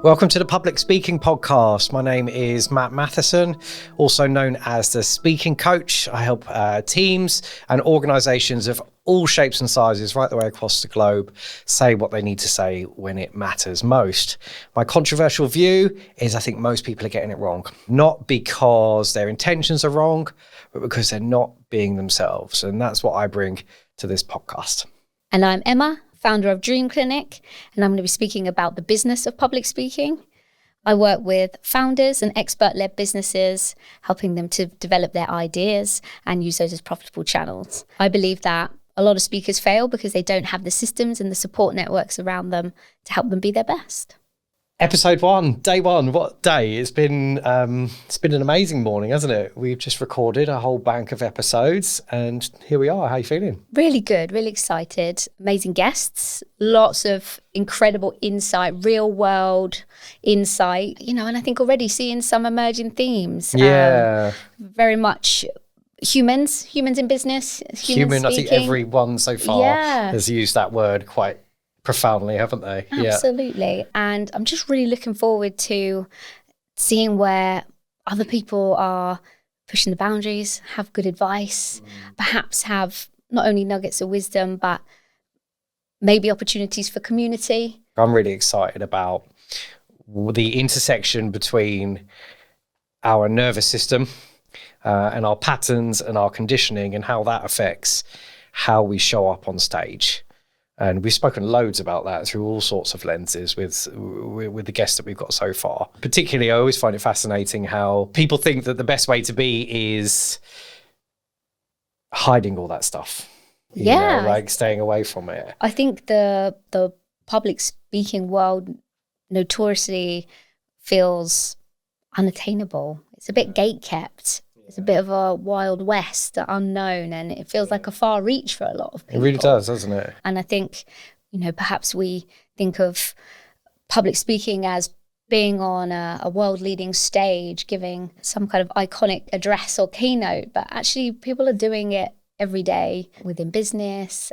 Welcome to the Public Speaking Podcast. My name is Matheson, also known as the Speaking Coach. I help teams and organisations of all shapes and sizes right the way across the globe say what they need to say when it matters most. My controversial view is I think most people are getting it wrong, not because their intentions are wrong, but because they're not being themselves. And that's what I bring to this podcast. And I'm Emma, founder of Dream Clinic, and I'm going to be speaking about the business of public speaking. I work with founders and expert-led businesses, helping them to develop their ideas and use those as profitable channels. I believe that a lot of speakers fail because they don't have the systems and the support networks around them to help them be their best. Episode 1, day 1, what day? It's been an amazing morning, hasn't it? We've just recorded a whole bank of episodes and here we are. How are you feeling? Really good, really excited. Amazing guests, lots of incredible insight, real world insight, and I think already seeing some emerging themes. Yeah. Very much humans in business, Human, I think everyone so far Yeah. has used that word quite profoundly, haven't they? Absolutely. Yeah. And I'm just really looking forward to seeing where other people are pushing the boundaries, have good advice, perhaps have not only nuggets of wisdom, but maybe opportunities for community. I'm really excited about the intersection between our nervous system and our patterns and our conditioning and how that affects how we show up on stage. And we've spoken loads about that through all sorts of lenses with the guests that we've got so far. Particularly, I always find it fascinating how people think that the best way to be is hiding all that stuff. Like staying away from it. I think the public speaking world notoriously feels unattainable. It's a bit gatekept. It's a bit of a wild west, unknown, and it feels like a far reach for a lot of people. It really does, doesn't it? And I think, perhaps we think of public speaking as being on a world-leading stage, giving some kind of iconic address or keynote, but actually people are doing it every day within business,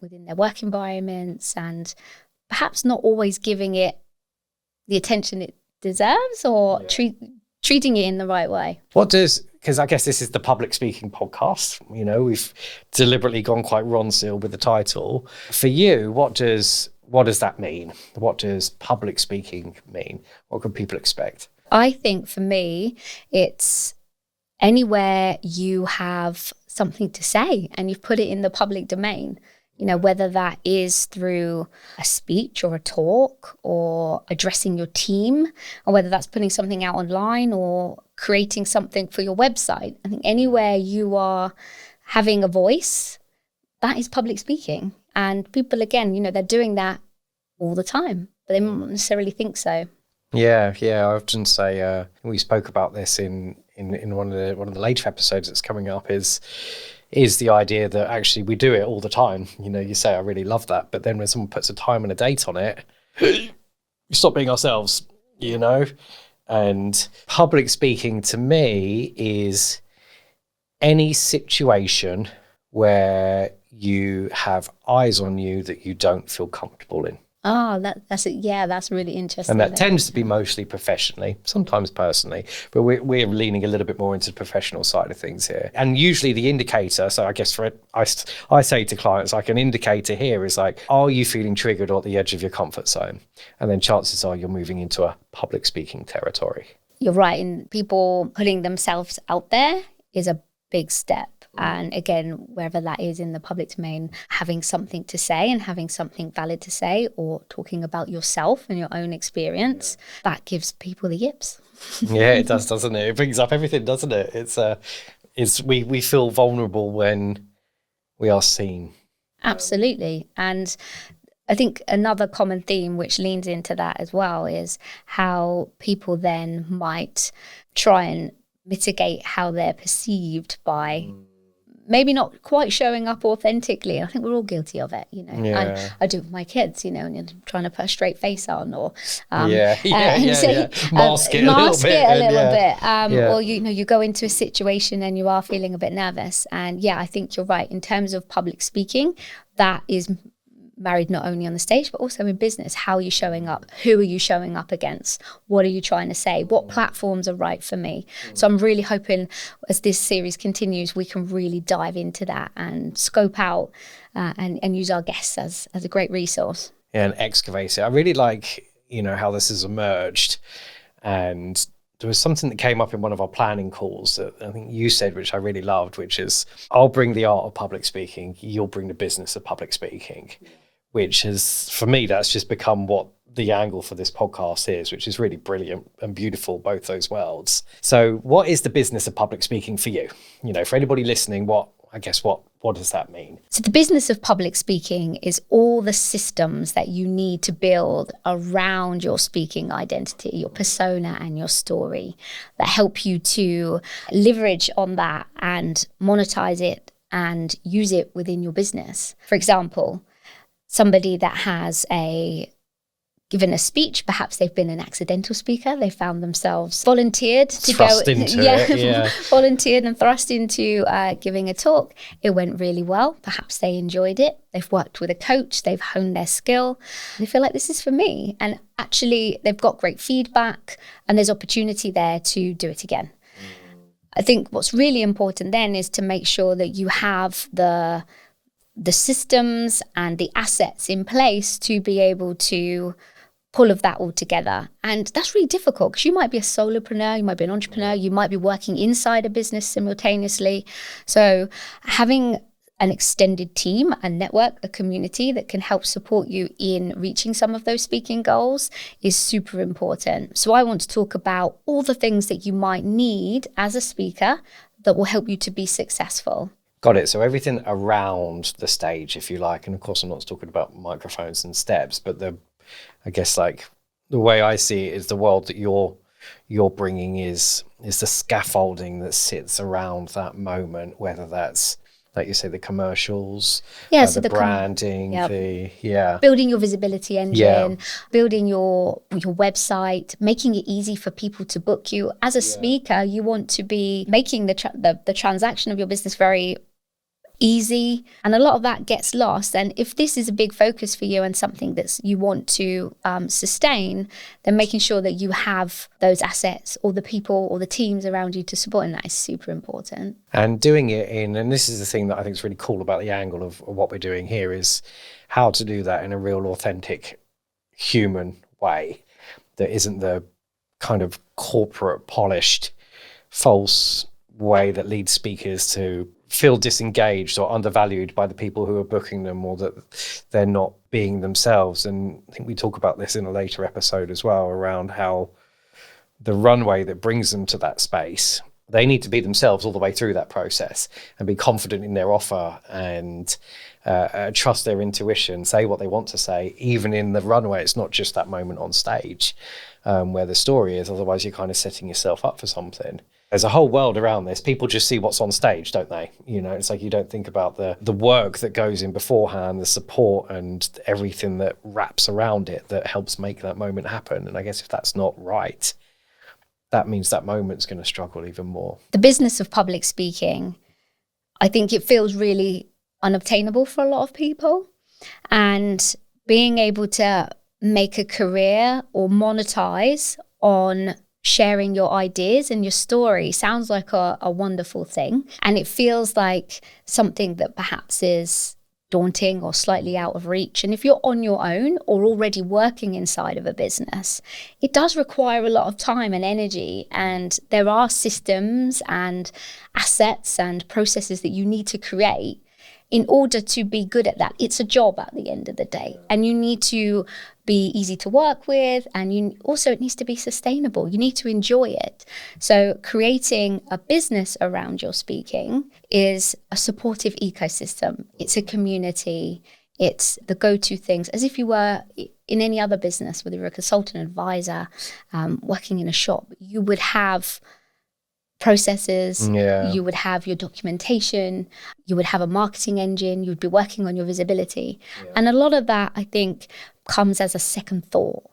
within their work environments, and perhaps not always giving it the attention it deserves or treating it in the right way. Because I guess this is the public speaking podcast, we've deliberately gone quite Ron Seal with the title. For you, what does that mean? What does public speaking mean? What can people expect? I think for me, it's anywhere you have something to say and you've put it in the public domain. Whether that is through a speech or a talk or addressing your team, or whether that's putting something out online or creating something for your website. I think anywhere you are having a voice, that is public speaking. And people, again, they're doing that all the time, but they don't necessarily think so. Yeah. I often say, we spoke about this in one of the later episodes that's coming up is the idea that actually we do it all the time. You say, I really love that. But then when someone puts a time and a date on it, we stop being ourselves, And public speaking to me is any situation where you have eyes on you that you don't feel comfortable in. Oh, that's it. Yeah, that's really interesting. And that tends to be mostly professionally, sometimes personally, but we're leaning a little bit more into the professional side of things here. And usually the indicator, so I guess I say to clients, like an indicator here is like, are you feeling triggered or at the edge of your comfort zone? And then chances are you're moving into a public speaking territory. You're right. And people putting themselves out there is a big step. And again, wherever that is in the public domain, having something to say and having something valid to say, or talking about yourself and your own experience, that gives people the yips. Yeah, it does, doesn't it? It brings up everything, doesn't it? We feel vulnerable when we are seen. Absolutely. And I think another common theme which leans into that as well is how people then might try and mitigate how they're perceived by maybe not quite showing up authentically. I think we're all guilty of it, Yeah. I do it with my kids, and you're trying to put a straight face on, or mask it a little bit. Or you go into a situation and you are feeling a bit nervous. And I think you're right in terms of public speaking. That is married not only on the stage, but also in business. How are you showing up? Who are you showing up against? What are you trying to say? What platforms are right for me? So I'm really hoping as this series continues, we can really dive into that and scope out and use our guests as a great resource. Yeah, and excavate it. I really like, how this has emerged. And there was something that came up in one of our planning calls that I think you said, which I really loved, which is, I'll bring the art of public speaking, you'll bring the business of public speaking, which is, for me, that's just become what the angle for this podcast is, which is really brilliant and beautiful, both those worlds. So what is the business of public speaking for you? For anybody listening, what does that mean? So the business of public speaking is all the systems that you need to build around your speaking identity, your persona and your story that help you to leverage on that and monetize it and use it within your business. For example, somebody that has given a speech, perhaps they've been an accidental speaker, they found themselves volunteered to volunteered and thrust into giving a talk. It went really well. Perhaps they enjoyed it. They've worked with a coach, they've honed their skill. They feel like this is for me. And actually they've got great feedback and there's opportunity there to do it again. I think what's really important then is to make sure that you have the systems and the assets in place to be able to pull of that all together. And that's really difficult because you might be a solopreneur, you might be an entrepreneur, you might be working inside a business simultaneously. So having an extended team, a network, a community that can help support you in reaching some of those speaking goals is super important. So I want to talk about all the things that you might need as a speaker that will help you to be successful. Got it. So everything around the stage, if you like, and of course I'm not talking about microphones and steps, but I guess like the way I see it is the world that you're bringing is the scaffolding that sits around that moment, whether that's, like you say, the commercials, so the branding, building your visibility engine, building your website, making it easy for people to book you. As a speaker, you want to be making the transaction of your business very easy, and a lot of that gets lost. And if this is a big focus for you and something that you want to sustain, then making sure that you have those assets or the people or the teams around you to support, and that is super important. And doing it and this is the thing that I think is really cool about the angle of what we're doing here, is how to do that in a real authentic human way that isn't the kind of corporate polished false way that leads speakers to feel disengaged or undervalued by the people who are booking them, or that they're not being themselves. And I think we talk about this in a later episode as well, around how the runway that brings them to that space, they need to be themselves all the way through that process and be confident in their offer and trust their intuition, say what they want to say, even in the runway. It's not just that moment on stage where the story is, otherwise you're kind of setting yourself up for something. There's a whole world around this. People just see what's on stage, don't they? It's like you don't think about the work that goes in beforehand, the support and everything that wraps around it that helps make that moment happen. And I guess if that's not right, that means that moment's going to struggle even more. The business of public speaking, I think it feels really unobtainable for a lot of people. And being able to make a career or monetize on sharing your ideas and your story sounds like a wonderful thing. And it feels like something that perhaps is daunting or slightly out of reach. And if you're on your own or already working inside of a business, it does require a lot of time and energy. And there are systems and assets and processes that you need to create in order to be good at that. It's a job at the end of the day, and you need to be easy to work with, and it needs to be sustainable. You need to enjoy it. So creating a business around your speaking is a supportive ecosystem. It's a community. It's the go-to things, as if you were in any other business, whether you're a consultant, advisor, working in a shop. You would have processes, you would have your documentation, you would have a marketing engine, you would be working on your visibility. And a lot of that, I think, comes as a second thought.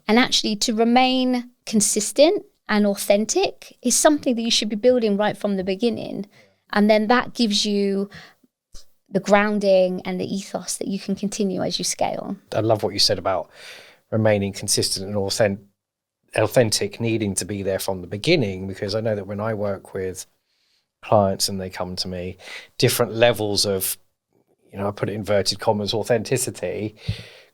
And actually, to remain consistent and authentic is something that you should be building right from the beginning. And then that gives you the grounding and the ethos that you can continue as you scale. I love what you said about remaining consistent and authentic, needing to be there from the beginning, because I know that when I work with clients and they come to me, different levels of, I put it in inverted commas, authenticity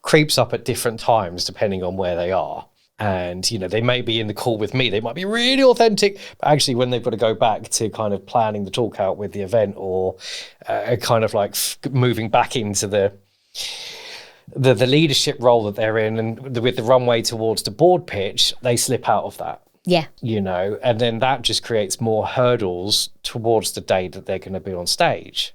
creeps up at different times depending on where they are. And, they may be in the call with me, they might be really authentic, but actually when they've got to go back to kind of planning the talk out with the event, or kind of like moving back into the leadership role that they're in, and with the runway towards the board pitch, they slip out of that. Yeah. And then that just creates more hurdles towards the day that they're going to be on stage.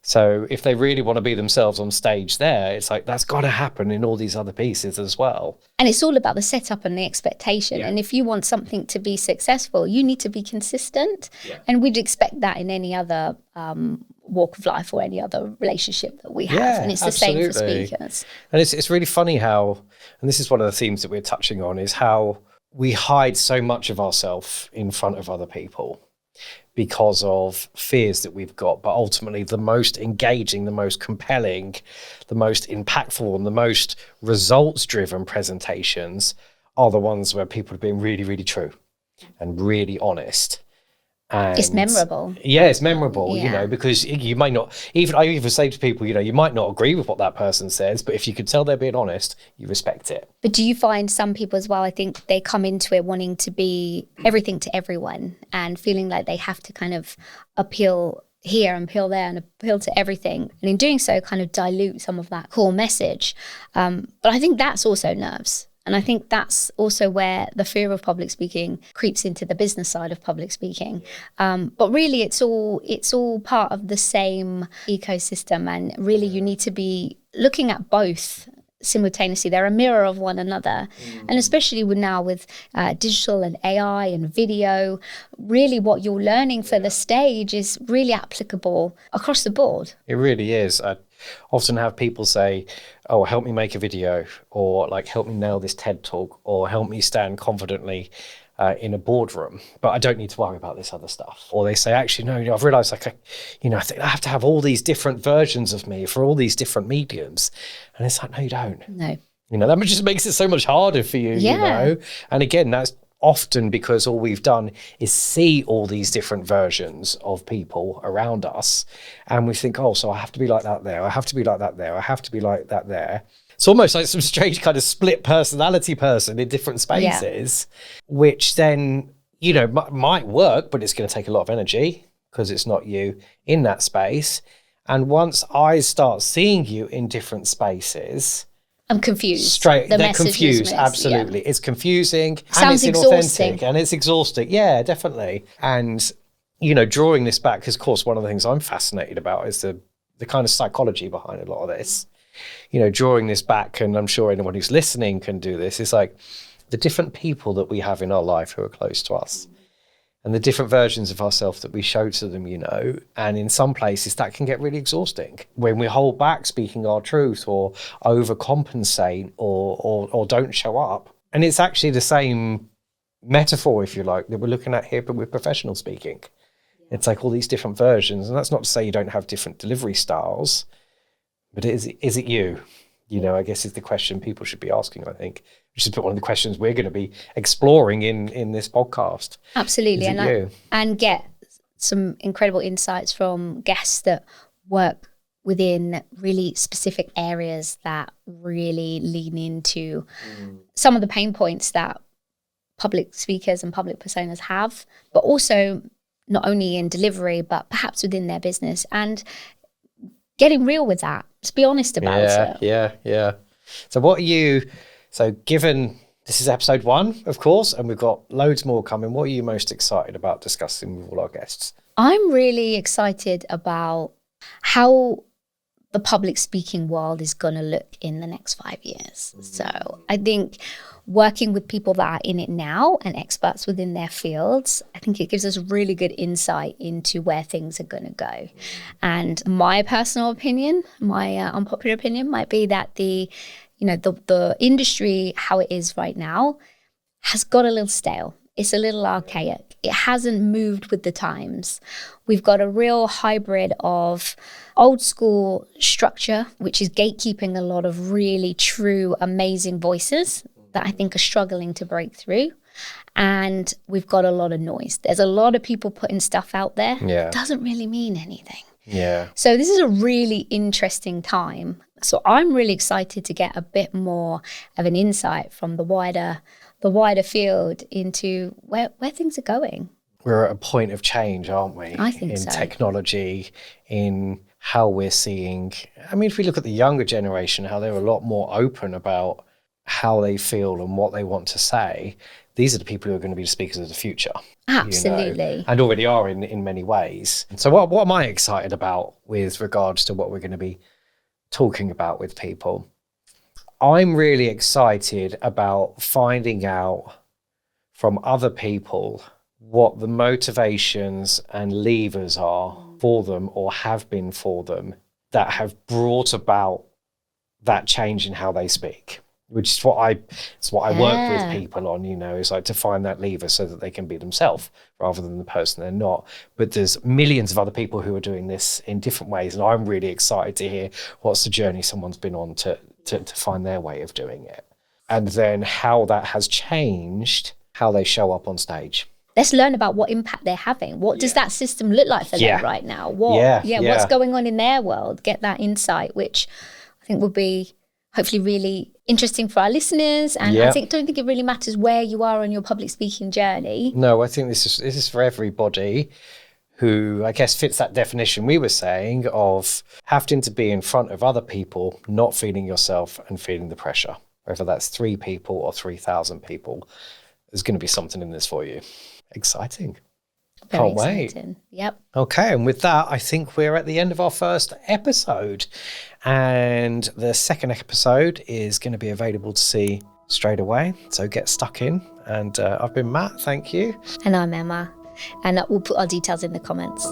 So if they really want to be themselves on stage there, it's like, that's got to happen in all these other pieces as well. And it's all about the setup and the expectation. Yeah. And if you want something to be successful, you need to be consistent. Yeah. And we'd expect that in any other walk of life or any other relationship that we have. Yeah, and it's absolutely. The same for speakers. And it's really funny how, and this is one of the themes that we're touching on, is how we hide so much of ourselves in front of other people because of fears that we've got. But ultimately, the most engaging, the most compelling, the most impactful, and the most results-driven presentations are the ones where people are being really, really true and really honest. And it's memorable. Yeah, it's memorable, Yeah. Because you might not, I even say to people, you might not agree with what that person says, but if you could tell they're being honest, you respect it. But do you find some people as well, I think they come into it wanting to be everything to everyone and feeling like they have to kind of appeal here and appeal there and appeal to everything. And in doing so, kind of dilute some of that core message. But I think that's also nerves. And I think that's also where the fear of public speaking creeps into the business side of public speaking. But really, it's all part of the same ecosystem. And really, you need to be looking at both simultaneously. They're a mirror of one another. And especially with digital and AI and video, really what you're learning for the stage is really applicable across the board. It really is. I often have people say, oh, help me make a video, or like, help me nail this TED talk, or help me stand confidently in a boardroom, but I don't need to worry about this other stuff. Or they say, actually, no, I've realized I think I have to have all these different versions of me for all these different mediums. And it's like, no, you don't. No. That just makes it so much harder for you, And again, that's often because all we've done is see all these different versions of people around us. And we think, oh, so I have to be like that there. I have to be like that there. I have to be like that there. It's almost like some strange kind of split personality person in different spaces, which then, might work, but it's going to take a lot of energy because it's not you in that space. And once I start seeing you in different spaces, I'm confused. They're confused. Absolutely. Yeah. It's confusing. Sounds and it's exhausting. Inauthentic, and it's exhausting. Yeah, definitely. And, drawing this back, because of course, one of the things I'm fascinated about is the kind of psychology behind a lot of this. Drawing this back, and I'm sure anyone who's listening can do this, is like the different people that we have in our life who are close to us and the different versions of ourselves that we show to them, and in some places that can get really exhausting when we hold back speaking our truth, or overcompensate, or don't show up. And it's actually the same metaphor, if you like, that we're looking at here, but with professional speaking. It's like all these different versions, and that's not to say you don't have different delivery styles, but is it you? I guess is the question people should be asking, I think, which is one of the questions we're going to be exploring in this podcast. Absolutely. And get some incredible insights from guests that work within really specific areas that really lean into some of the pain points that public speakers and public personas have, but also not only in delivery, but perhaps within their business, and getting real with that. Let's be honest about it. Yeah. So given this is episode 1, of course, and we've got loads more coming, what are you most excited about discussing with all our guests? I'm really excited about how the public speaking world is going to look in the next 5 years. So I think working with people that are in it now and experts within their fields, I think it gives us really good insight into where things are going to go. And my personal opinion, my unpopular opinion might be that the industry, how it is right now, has got a little stale. it's a little archaic. It hasn't moved with the times. We've got a real hybrid of old school structure, which is gatekeeping a lot of really true, amazing voices that I think are struggling to break through. And we've got a lot of noise. There's a lot of people putting stuff out there. Yeah. It doesn't really mean anything. Yeah. So this is a really interesting time. So I'm really excited to get a bit more of an insight from the wider field into where things are going. We're at a point of change, aren't we? I think in so. Technology, in how we're seeing. I mean, if we look at the younger generation, how they're a lot more open about how they feel and what they want to say. These are the people who are going to be the speakers of the future. Absolutely. And already are in many ways. So what am I excited about with regards to what we're going to be talking about with people? I'm really excited about finding out from other people what the motivations and levers are for them or have been for them that have brought about that change in how they speak. Which is what I work with people on, is like to find that lever so that they can be themselves rather than the person they're not. But there's millions of other people who are doing this in different ways. And I'm really excited to hear what's the journey someone's been on to find their way of doing it. And then how that has changed how they show up on stage. Let's learn about what impact they're having. What does that system look like for them right now? What's going on in their world? Get that insight, which I think will be hopefully really interesting for our listeners. And I don't think it really matters where you are on your public speaking journey. No, I think this is for everybody who I guess fits that definition we were saying of having to be in front of other people, not feeling yourself and feeling the pressure. Whether that's 3 people or 3,000 people, there's going to be something in this for you. Exciting. Very Can't exciting. wait. Yep. Okay, and with that, I think we're at the end of our first episode. And the second episode is going to be available to see straight away. So get stuck in. And I've been Matt, thank you. And I'm Emma. And we'll put our details in the comments.